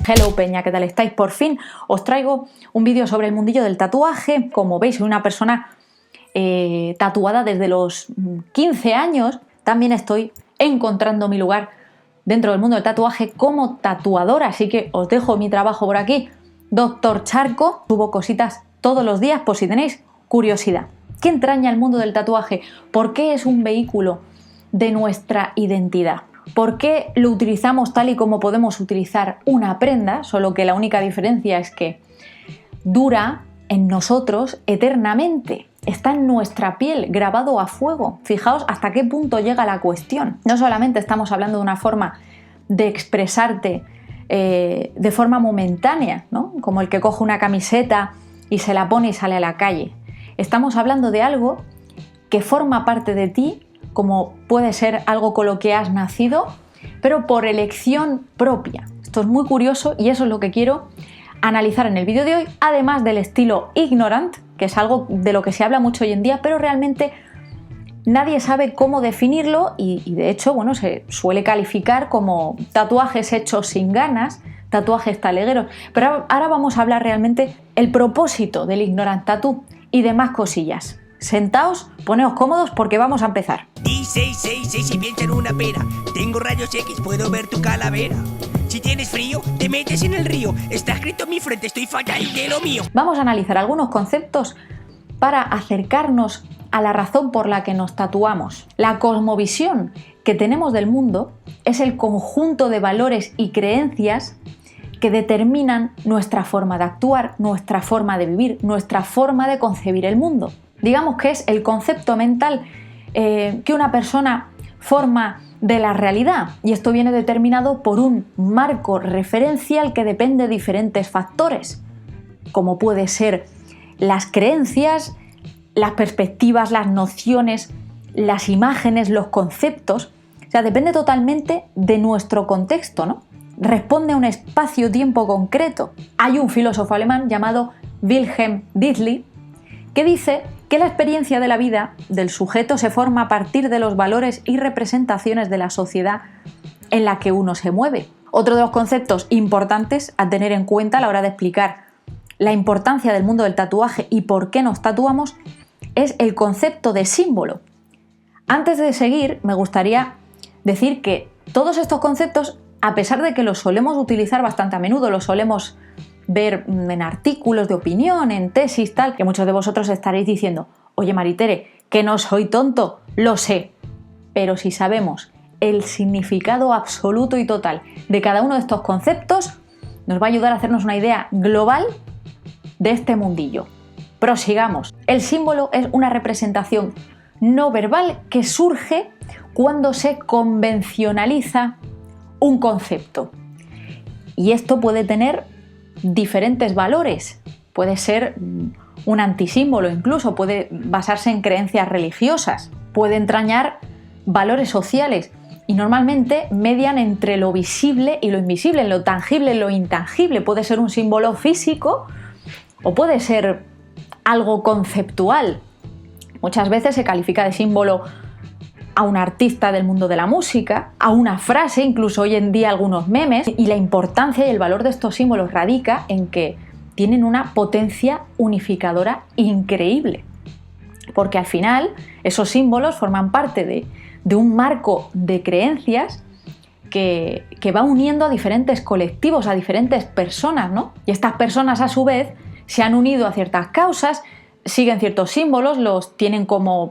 Hello Peña, ¿qué tal estáis? Por fin os traigo un vídeo sobre el mundillo del tatuaje. Como veis, soy una persona tatuada desde los 15 años. También estoy encontrando mi lugar dentro del mundo del tatuaje como tatuadora, así que os dejo mi trabajo por aquí. Doctor Charco, subo cositas todos los días por si tenéis curiosidad. ¿Qué entraña el mundo del tatuaje? ¿Por qué es un vehículo de nuestra identidad? ¿Por qué lo utilizamos tal y como podemos utilizar una prenda? Solo que la única diferencia es que dura en nosotros eternamente. Está en nuestra piel, grabado a fuego. Fijaos hasta qué punto llega la cuestión. No solamente estamos hablando de una forma de expresarte de forma momentánea, ¿no? Como el que coge una camiseta y se la pone y sale a la calle. Estamos hablando de algo que forma parte de ti, como puede ser algo con lo que has nacido, pero por elección propia. Esto es muy curioso y eso es lo que quiero analizar en el vídeo de hoy, además del estilo ignorant, que es algo de lo que se habla mucho hoy en día, pero realmente nadie sabe cómo definirlo y de hecho, bueno, se suele calificar como tatuajes hechos sin ganas, tatuajes talegueros. Pero ahora vamos a hablar realmente el propósito del ignorant tattoo y demás cosillas. Sentaos, poneos cómodos porque vamos a empezar. Y 666 y piensa en una pera. Tengo rayos X, puedo ver tu calavera. Si tienes frío, te metes en el río. Está escrito en mi frente, estoy fatal de lo mío. Vamos a analizar algunos conceptos para acercarnos a la razón por la que nos tatuamos. La cosmovisión que tenemos del mundo es el conjunto de valores y creencias que determinan nuestra forma de actuar, nuestra forma de vivir, nuestra forma de concebir el mundo. Digamos que es el concepto mental que una persona forma de la realidad, y esto viene determinado por un marco referencial que depende de diferentes factores, como puede ser las creencias, las perspectivas, las nociones, las imágenes, los conceptos. O sea, depende totalmente de nuestro contexto, ¿no? Responde a un espacio-tiempo concreto. Hay un filósofo alemán llamado Wilhelm Dilthey que dice que la experiencia de la vida del sujeto se forma a partir de los valores y representaciones de la sociedad en la que uno se mueve. Otro de los conceptos importantes a tener en cuenta a la hora de explicar la importancia del mundo del tatuaje y por qué nos tatuamos es el concepto de símbolo. Antes de seguir, me gustaría decir que todos estos conceptos, a pesar de que los solemos utilizar bastante a menudo, los solemos ver en artículos de opinión, en tesis, tal, que muchos de vosotros estaréis diciendo: oye Maritere, que no soy tonto, lo sé, pero si sabemos el significado absoluto y total de cada uno de estos conceptos, nos va a ayudar a hacernos una idea global de este mundillo. Prosigamos. El símbolo es una representación no verbal que surge cuando se convencionaliza un concepto. Y esto puede tener diferentes valores. Puede ser un antisímbolo, incluso puede basarse en creencias religiosas, puede entrañar valores sociales y normalmente median entre lo visible y lo invisible, lo tangible y lo intangible. Puede ser un símbolo físico o puede ser algo conceptual. Muchas veces se califica de símbolo a un artista del mundo de la música, a una frase, incluso hoy en día algunos memes, y la importancia y el valor de estos símbolos radica en que tienen una potencia unificadora increíble, porque al final esos símbolos forman parte de un marco de creencias que va uniendo a diferentes colectivos, a diferentes personas, ¿no? Y estas personas a su vez se han unido a ciertas causas, siguen ciertos símbolos, los tienen como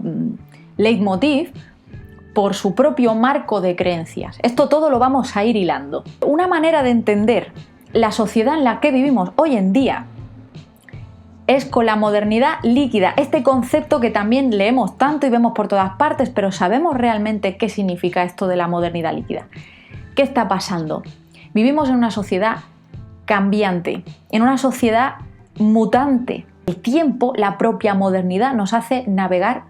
leitmotiv por su propio marco de creencias. Esto todo lo vamos a ir hilando. Una manera de entender la sociedad en la que vivimos hoy en día es con la modernidad líquida, este concepto que también leemos tanto y vemos por todas partes, pero ¿sabemos realmente qué significa esto de la modernidad líquida? ¿Qué está pasando? Vivimos en una sociedad cambiante, en una sociedad mutante. El tiempo, la propia modernidad, nos hace navegar,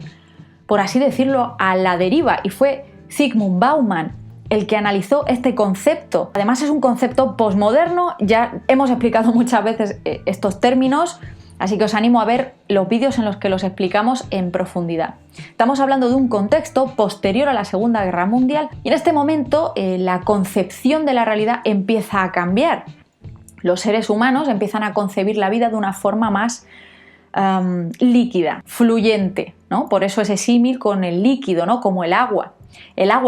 por así decirlo, a la deriva, y fue Zygmunt Bauman el que analizó este concepto. Además es un concepto posmoderno, ya hemos explicado muchas veces estos términos, así que os animo a ver los vídeos en los que los explicamos en profundidad. Estamos hablando de un contexto posterior a la Segunda Guerra Mundial y en este momento la concepción de la realidad empieza a cambiar. los seres humanos empiezan a concebir la vida de una forma más líquida, fluyente, ¿no? Por eso ese símil con el líquido, ¿no? Como el agua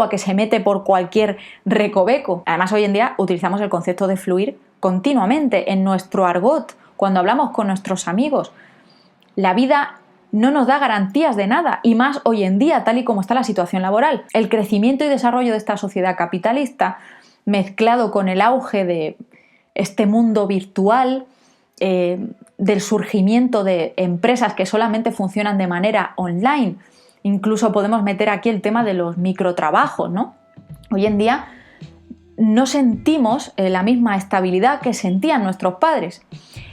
que se mete por cualquier recoveco. Además, hoy en día utilizamos el concepto de fluir continuamente en nuestro argot, cuando hablamos con nuestros amigos. La vida no nos da garantías de nada, y más hoy en día, tal y como está la situación laboral. El crecimiento y desarrollo de esta sociedad capitalista, mezclado con el auge de este mundo virtual, del surgimiento de empresas que solamente funcionan de manera online. Incluso podemos meter aquí el tema de los microtrabajos, ¿no? Hoy en día no sentimos la misma estabilidad que sentían nuestros padres.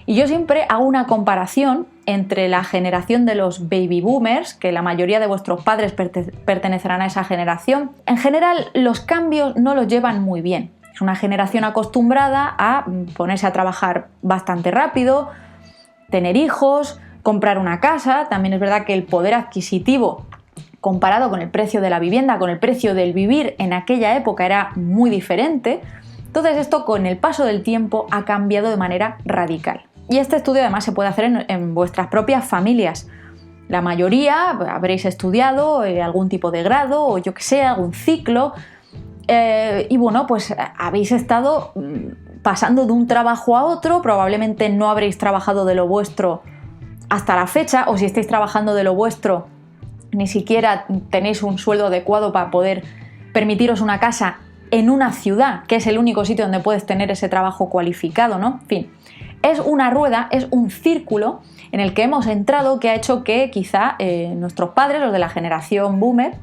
Y yo siempre hago una comparación entre la generación de los baby boomers, que la mayoría de vuestros padres pertenecerán a esa generación. En general, los cambios no los llevan muy bien. Es una generación acostumbrada a ponerse a trabajar bastante rápido, tener hijos, comprar una casa. También es verdad que el poder adquisitivo, comparado con el precio de la vivienda, con el precio del vivir en aquella época, era muy diferente. Entonces esto, con el paso del tiempo, ha cambiado de manera radical. Y este estudio además se puede hacer en vuestras propias familias. La mayoría habréis estudiado algún tipo de grado o yo que sé, algún ciclo. Y bueno, pues habéis estado pasando de un trabajo a otro, probablemente no habréis trabajado de lo vuestro hasta la fecha, o si estáis trabajando de lo vuestro, ni siquiera tenéis un sueldo adecuado para poder permitiros una casa en una ciudad, que es el único sitio donde puedes tener ese trabajo cualificado, ¿no? En fin, es una rueda, es un círculo en el que hemos entrado, que ha hecho que quizá nuestros padres, los de la generación boomer,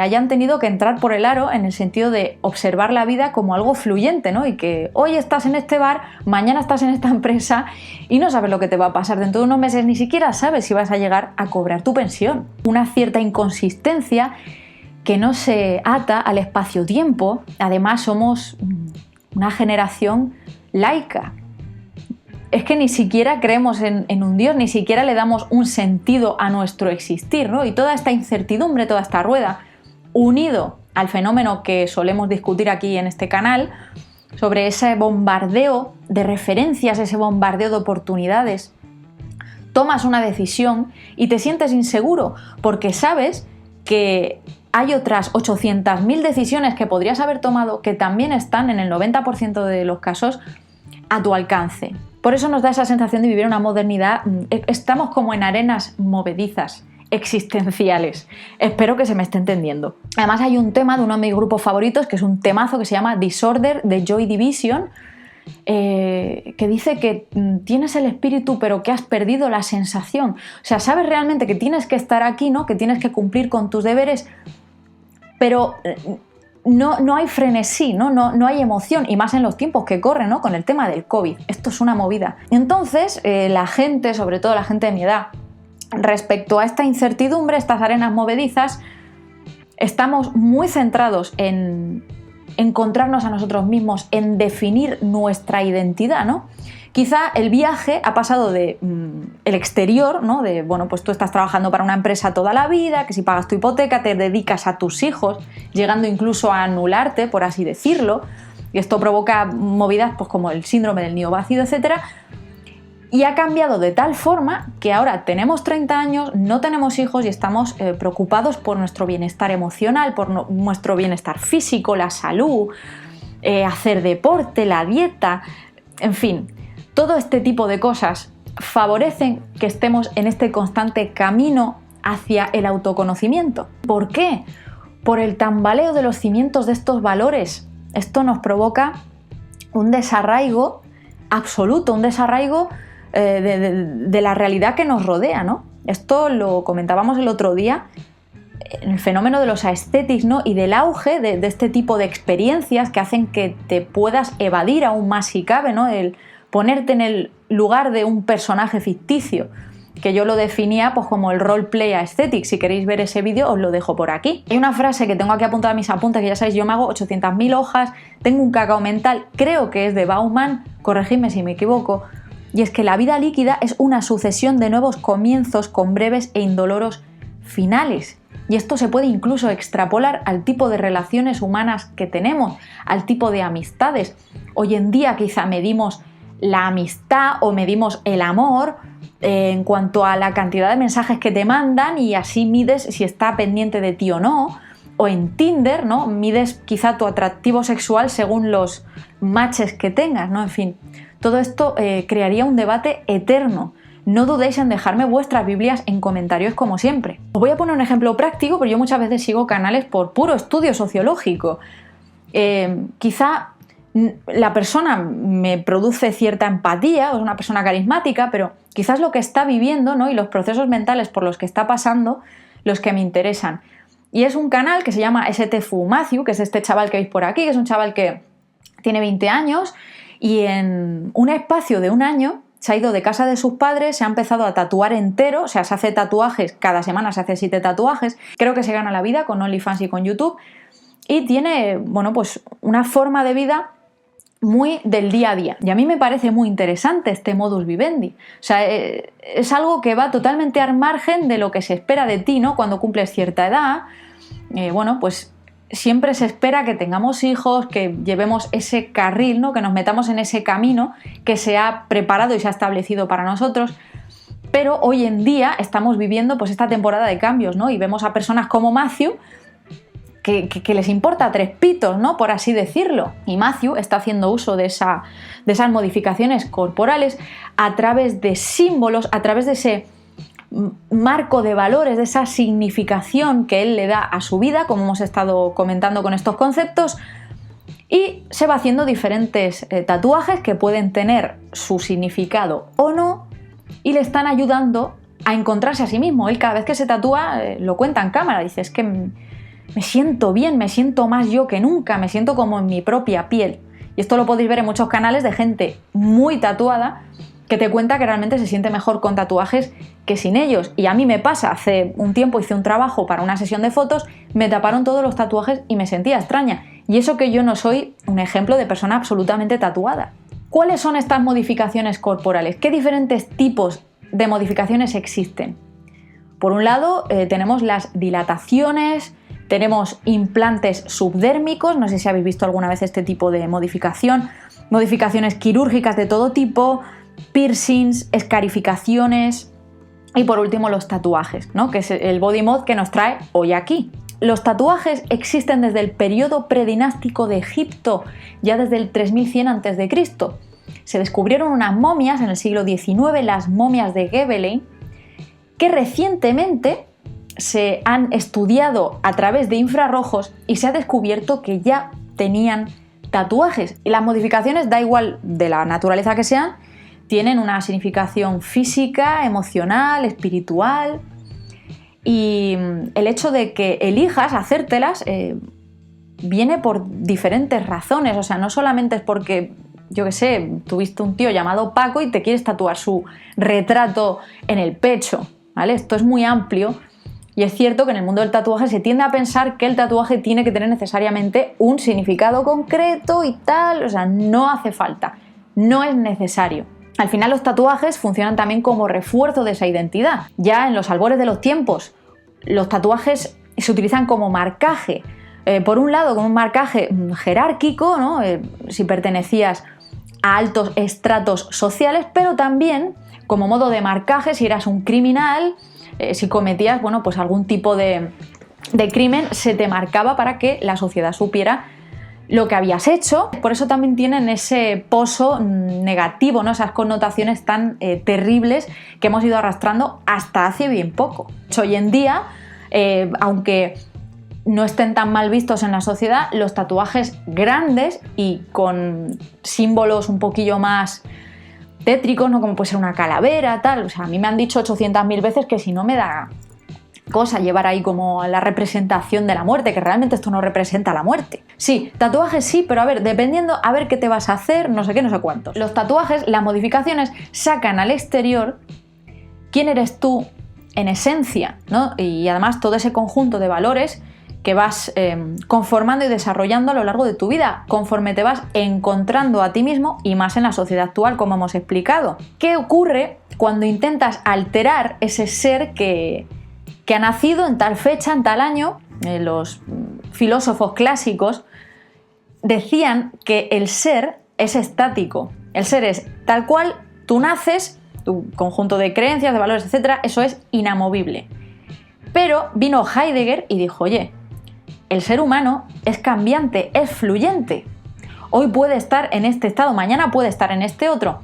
hayan tenido que entrar por el aro en el sentido de observar la vida como algo fluyente, ¿no? Y que hoy estás en este bar, mañana estás en esta empresa y no sabes lo que te va a pasar. Dentro de unos meses ni siquiera sabes si vas a llegar a cobrar tu pensión. Una cierta inconsistencia que no se ata al espacio-tiempo. Además, somos una generación laica. Es que ni siquiera creemos en un Dios, ni siquiera le damos un sentido a nuestro existir, ¿no? Y toda esta incertidumbre, toda esta rueda, unido al fenómeno que solemos discutir aquí en este canal, sobre ese bombardeo de referencias, ese bombardeo de oportunidades, tomas una decisión y te sientes inseguro porque sabes que hay otras 800.000 decisiones que podrías haber tomado que también están, en el 90% de los casos, a tu alcance. Por eso nos da esa sensación de vivir una modernidad. Estamos como en arenas movedizas, existenciales. Espero que se me esté entendiendo. Además, hay un tema de uno de mis grupos favoritos, que es un temazo que se llama Disorder, de Joy Division, que dice que tienes el espíritu pero que has perdido la sensación. O sea, sabes realmente que tienes que estar aquí, ¿no? Que tienes que cumplir con tus deberes, pero no hay frenesí, no hay emoción, y más en los tiempos que corren, ¿no? Con el tema del COVID. Esto es una movida. Entonces, la gente, sobre todo la gente de mi edad, respecto a esta incertidumbre, estas arenas movedizas, estamos muy centrados en encontrarnos a nosotros mismos, en definir nuestra identidad, ¿no? Quizá el viaje ha pasado de el exterior, ¿no? De, bueno, pues tú estás trabajando para una empresa toda la vida, que si pagas tu hipoteca te dedicas a tus hijos, llegando incluso a anularte, por así decirlo, y esto provoca movidas pues como el síndrome del nido vacío, etc. Y ha cambiado de tal forma que ahora tenemos 30 años, no tenemos hijos y estamos preocupados por nuestro bienestar emocional, por nuestro bienestar físico, la salud, hacer deporte, la dieta, en fin. Todo este tipo de cosas favorecen que estemos en este constante camino hacia el autoconocimiento. ¿Por qué? Por el tambaleo de los cimientos de estos valores. Esto nos provoca un desarraigo absoluto, un desarraigo de la realidad que nos rodea, ¿no? Esto lo comentábamos el otro día, en el fenómeno de los aesthetics, ¿no? Y del auge de este tipo de experiencias que hacen que te puedas evadir aún más si cabe, ¿no? El ponerte en el lugar de un personaje ficticio, que yo lo definía pues como el roleplay aesthetic. Si queréis ver ese vídeo os lo dejo por aquí. Hay una frase que tengo aquí apuntada en mis apuntes, que ya sabéis, yo me hago 800.000 hojas, tengo un cacao mental, creo que es de Bauman, corregidme si me equivoco, y es que la vida líquida es una sucesión de nuevos comienzos con breves e indoloros finales. Y esto se puede incluso extrapolar al tipo de relaciones humanas que tenemos, al tipo de amistades. Hoy en día quizá medimos la amistad o medimos el amor en cuanto a la cantidad de mensajes que te mandan y así mides si está pendiente de ti o no. O en Tinder, ¿no? Mides quizá tu atractivo sexual según los matches que tengas, ¿no? En fin, todo esto crearía un debate eterno. No dudéis en dejarme vuestras Biblias en comentarios como siempre. Os voy a poner un ejemplo práctico, pero yo muchas veces sigo canales por puro estudio sociológico. Quizá la persona me produce cierta empatía, o es una persona carismática, pero quizás lo que está viviendo, ¿no? Y los procesos mentales por los que está pasando, los que me interesan. Y es un canal que se llama STFU Matthew, que es este chaval que veis por aquí, que es un chaval que tiene 20 años y en un espacio de un año se ha ido de casa de sus padres, se ha empezado a tatuar entero, o sea, se hace tatuajes, cada semana se hace 7 tatuajes, creo que se gana la vida con OnlyFans y con YouTube, y tiene, bueno, pues una forma de vida muy del día a día. Y a mí me parece muy interesante este modus vivendi. O sea, es algo que va totalmente al margen de lo que se espera de ti, ¿no? Cuando cumples cierta edad, bueno, pues siempre se espera que tengamos hijos, que llevemos ese carril, ¿no? Que nos metamos en ese camino que se ha preparado y se ha establecido para nosotros. Pero hoy en día estamos viviendo pues esta temporada de cambios, ¿no? Y vemos a personas como Matthew que les importa 3 pitos, ¿no? Por así decirlo. Y Matthew está haciendo uso de esas modificaciones corporales a través de símbolos, a través de ese marco de valores, de esa significación que él le da a su vida, como hemos estado comentando con estos conceptos, y se va haciendo diferentes tatuajes que pueden tener su significado o no, y le están ayudando a encontrarse a sí mismo. Él cada vez que se tatúa lo cuenta en cámara, dice, es que me siento bien, me siento más yo que nunca, me siento como en mi propia piel. Y esto lo podéis ver en muchos canales de gente muy tatuada que te cuenta que realmente se siente mejor con tatuajes que sin ellos. Y a mí me pasa, hace un tiempo hice un trabajo para una sesión de fotos, me taparon todos los tatuajes y me sentía extraña. Y eso que yo no soy un ejemplo de persona absolutamente tatuada. ¿Cuáles son estas modificaciones corporales? ¿Qué diferentes tipos de modificaciones existen? Por un lado, tenemos las dilataciones, tenemos implantes subdérmicos, no sé si habéis visto alguna vez este tipo de modificación, modificaciones quirúrgicas de todo tipo, piercings, escarificaciones y por último los tatuajes, ¿no? Que es el body mod que nos trae hoy aquí. Los tatuajes existen desde el periodo predinástico de Egipto, ya desde el 3100 a.C. Se descubrieron unas momias en el siglo XIX, las momias de Gebelin, que recientemente se han estudiado a través de infrarrojos y se ha descubierto que ya tenían tatuajes. Y las modificaciones, da igual de la naturaleza que sean, tienen una significación física, emocional, espiritual. Y el hecho de que elijas hacértelas viene por diferentes razones. O sea, no solamente es porque, yo qué sé, tuviste un tío llamado Paco y te quieres tatuar su retrato en el pecho, ¿vale? Esto es muy amplio. Y es cierto que en el mundo del tatuaje se tiende a pensar que el tatuaje tiene que tener necesariamente un significado concreto y tal, o sea, no hace falta, no es necesario. Al final los tatuajes funcionan también como refuerzo de esa identidad. Ya en los albores de los tiempos, los tatuajes se utilizan como marcaje. Por un lado, como un marcaje jerárquico, ¿no? Si pertenecías a altos estratos sociales, pero también como modo de marcaje si eras un criminal. Si cometías, bueno, pues algún tipo de crimen, se te marcaba para que la sociedad supiera lo que habías hecho. Por eso también tienen ese poso negativo, ¿no? Esas connotaciones tan terribles que hemos ido arrastrando hasta hace bien poco. Hoy en día, aunque no estén tan mal vistos en la sociedad, los tatuajes grandes y con símbolos un poquillo más tétricos, ¿no? Como puede ser una calavera, tal. O sea, a mí me han dicho 800.000 veces que si no me da cosa llevar ahí como la representación de la muerte, que realmente esto no representa la muerte. Sí, tatuajes sí, pero a ver, dependiendo, a ver qué te vas a hacer, no sé qué, no sé cuántos. Los tatuajes, las modificaciones, sacan al exterior quién eres tú en esencia, ¿no? Y además todo ese conjunto de valores que vas conformando y desarrollando a lo largo de tu vida, conforme te vas encontrando a ti mismo y más en la sociedad actual, como hemos explicado. ¿Qué ocurre cuando intentas alterar ese ser que ha nacido en tal fecha, en tal año? Los filósofos clásicos decían que el ser es estático. El ser es tal cual, tú naces, tu conjunto de creencias, de valores, etc., eso es inamovible. Pero vino Heidegger y dijo, oye, el ser humano es cambiante, es fluyente. Hoy puede estar en este estado, mañana puede estar en este otro.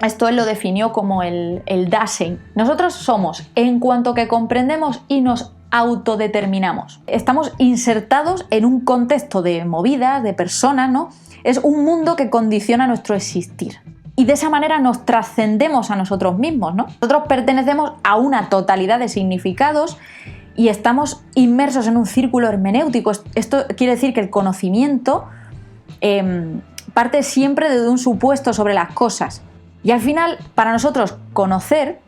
Esto él lo definió como el Dasein. Nosotros somos en cuanto que comprendemos y nos autodeterminamos. Estamos insertados en un contexto de movidas, de personas, ¿no? Es un mundo que condiciona nuestro existir. Y de esa manera nos trascendemos a nosotros mismos, ¿no? Nosotros pertenecemos a una totalidad de significados y estamos inmersos en un círculo hermenéutico. Esto quiere decir que el conocimiento parte siempre de un supuesto sobre las cosas. Y al final, para nosotros, conocer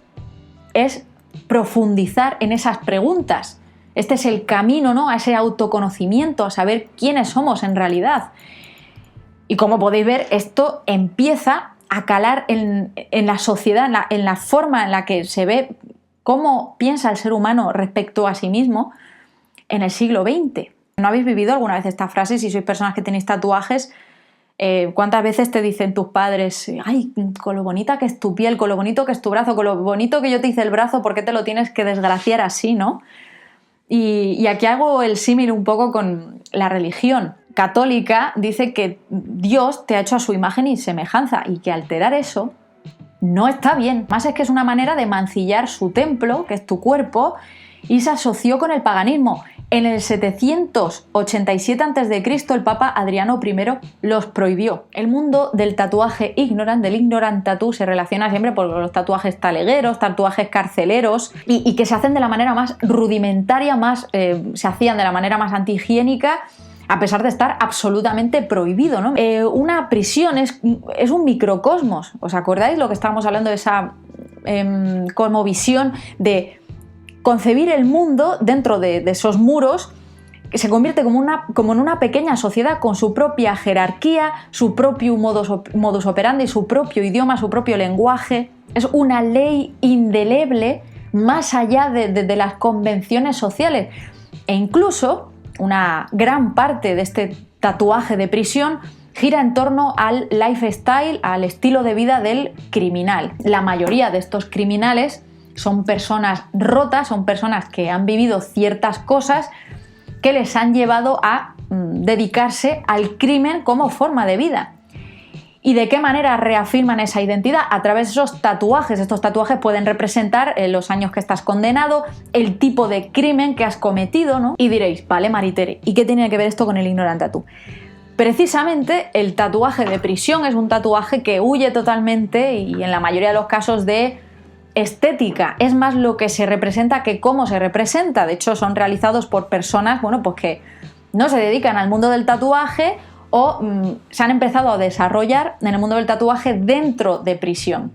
es profundizar en esas preguntas. Este es el camino, ¿no?, a ese autoconocimiento, a saber quiénes somos en realidad. Y como podéis ver, esto empieza a calar en la sociedad, en la forma en la que se ve cómo piensa el ser humano respecto a sí mismo en el siglo XX. ¿No habéis vivido alguna vez esta frase? Si sois personas que tenéis tatuajes, ¿cuántas veces te dicen tus padres, ay, con lo bonita que es tu piel, con lo bonito que es tu brazo, con lo bonito que yo te hice el brazo, ¿por qué te lo tienes que desgraciar así, no? Y aquí hago el símil un poco con la religión católica. Dice que Dios te ha hecho a su imagen y semejanza y que alterar eso no está bien. Más es que es una manera de mancillar su templo, que es tu cuerpo, y se asoció con el paganismo. En el 787 a.C. el Papa Adriano I los prohibió. El mundo del tatuaje ignorant, del ignorant tattoo, se relaciona siempre con los tatuajes talegueros, tatuajes carceleros y que se hacen de la manera más rudimentaria, se hacían de la manera más antihigiénica, a pesar de estar absolutamente prohibido, ¿no? Una prisión es un microcosmos. ¿Os acordáis lo que estábamos hablando de esa cosmovisión de concebir el mundo dentro de esos muros, que se convierte como en una pequeña sociedad con su propia jerarquía, su propio modus operandi, su propio idioma, su propio lenguaje? Es una ley indeleble más allá de las convenciones sociales. E incluso una gran parte de este tatuaje de prisión gira en torno al lifestyle, al estilo de vida del criminal. La mayoría de estos criminales son personas rotas, son personas que han vivido ciertas cosas que les han llevado a dedicarse al crimen como forma de vida. ¿Y de qué manera reafirman esa identidad? A través de esos tatuajes. Estos tatuajes pueden representar los años que estás condenado, el tipo de crimen que has cometido, ¿no? Y diréis, vale, Maritere, ¿y qué tiene que ver esto con el ignorant tattoo? Precisamente el tatuaje de prisión es un tatuaje que huye totalmente y en la mayoría de los casos de estética. Es más lo que se representa que cómo se representa. De hecho, son realizados por personas, pues que no se dedican al mundo del tatuaje o se han empezado a desarrollar en el mundo del tatuaje dentro de prisión.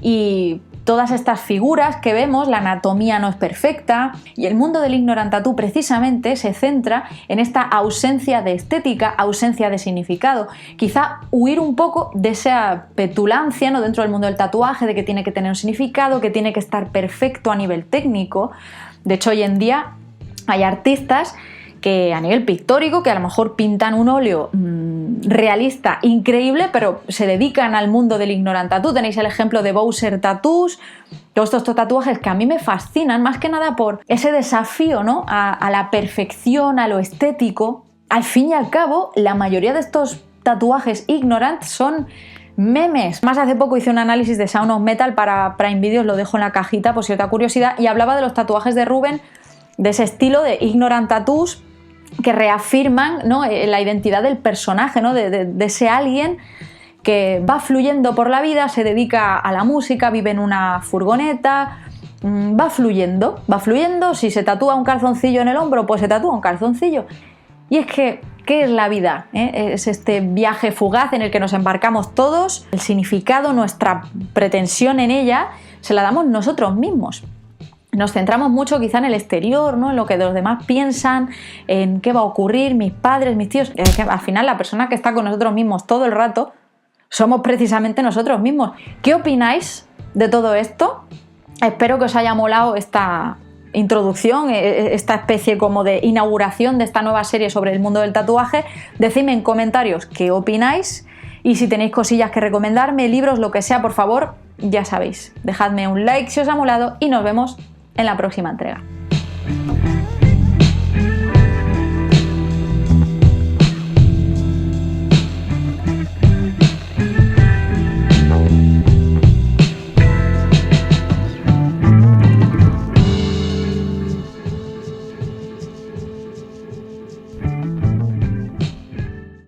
Y todas estas figuras que vemos, la anatomía no es perfecta, y el mundo del ignorant tattoo precisamente se centra en esta ausencia de estética, ausencia de significado. Quizá huir un poco de esa petulancia, ¿no?, dentro del mundo del tatuaje, de que tiene que tener un significado, que tiene que estar perfecto a nivel técnico. De hecho, hoy en día hay artistas que a nivel pictórico, que a lo mejor pintan un óleo realista, increíble, pero se dedican al mundo del ignorant tattoo. Tenéis el ejemplo de Bowser Tattoos, todos estos tatuajes que a mí me fascinan, más que nada por ese desafío, ¿no?, a la perfección, a lo estético. Al fin y al cabo, la mayoría de estos tatuajes ignorant son memes. Más hace poco hice un análisis de Sound of Metal para Prime Video, os lo dejo en la cajita por cierta curiosidad, y hablaba de los tatuajes de Rubén, de ese estilo de ignorant tattoos, que reafirman, ¿no?, la identidad del personaje, ¿no?, de ese alguien que va fluyendo por la vida, se dedica a la música, vive en una furgoneta, va fluyendo, si se tatúa un calzoncillo en el hombro, pues se tatúa un calzoncillo. Y es que, ¿qué es la vida? Es este viaje fugaz en el que nos embarcamos todos. El significado, nuestra pretensión en ella, se la damos nosotros mismos. Nos centramos mucho quizá en el exterior, ¿no?, en lo que los demás piensan, en qué va a ocurrir, mis padres, mis tíos. Es que al final la persona que está con nosotros mismos todo el rato somos precisamente nosotros mismos. ¿Qué opináis de todo esto? Espero que os haya molado esta introducción, esta especie como de inauguración de esta nueva serie sobre el mundo del tatuaje. Decidme en comentarios qué opináis, Y si tenéis cosillas que recomendarme, libros, lo que sea, por favor, ya sabéis, dejadme un like si os ha molado y nos vemos en la próxima entrega.